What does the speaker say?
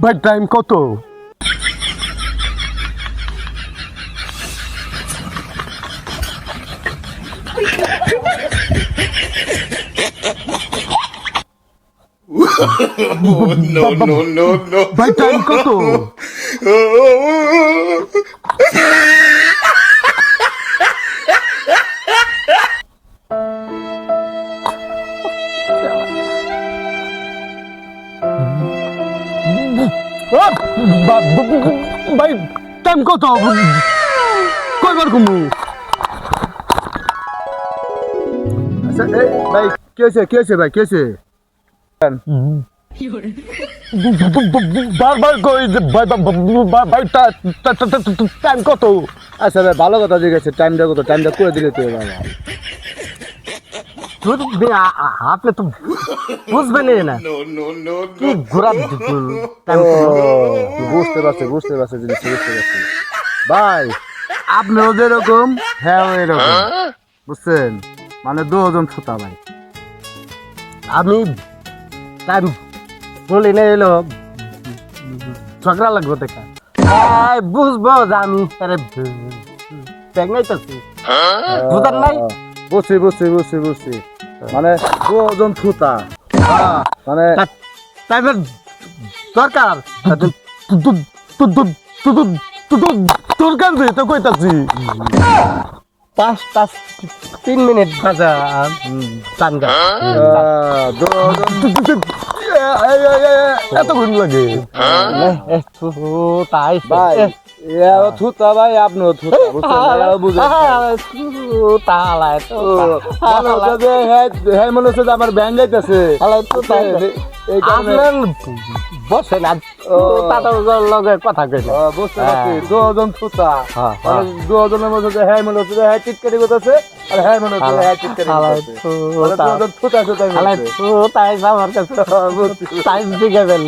ভাই টাইম কত? No. ভাই টাইম কত? ভাই টাইম কত? কয়বার ঘুমু? আচ্ছা এই ভাই কি হয়েছে ভাই কি হয়েছে? বারবার কই যে ভাই টাইম কত? আচ্ছা ভাই ভালো কথা জিজ্ঞেস টাইমটা কত টাইমটা করে দিলে তো বাবা আপনি তো বুঝবেন না কি ঘোরা বুঝতে পারছি জিনিসটা বুঝতে পারছি ভাই আপনিও যেরকম হ্যাঁ এরকম বুঝছেন মানে দুজন ছুতা ভাই আমি টাইম বলি না এলো ঝগড়া লাগবে দেখা বুঝবো যে আমি ব্যাগ নাইতেছি বুঝার নাই বুঝছি মানে দুজন ছুতা মানে টাইমের দরকার দরকার যে তো কইতাছি 5-3 মিনিট বাজা টানগা এতক্ষণ লাগে তাই ভাই থুতা ভাই আপনিও থুতা হ্যাঁ মনে হচ্ছে যে আমার ব্যাংক যাইতেছে এই কারণে বসেন লগে কথা কইল বুঝতে পারছি দুজন থুতা দুজনের মধ্যে যে হ্যাঁ মনে হচ্ছে যে হ্যাঁ চিৎকারি করতেছে আর হ্যাঁ মনে হচ্ছে যে হ্যাঁ চিৎকারি করতেছে দুজন থুতা তাই আমার কাছে টাইম দিকে বেল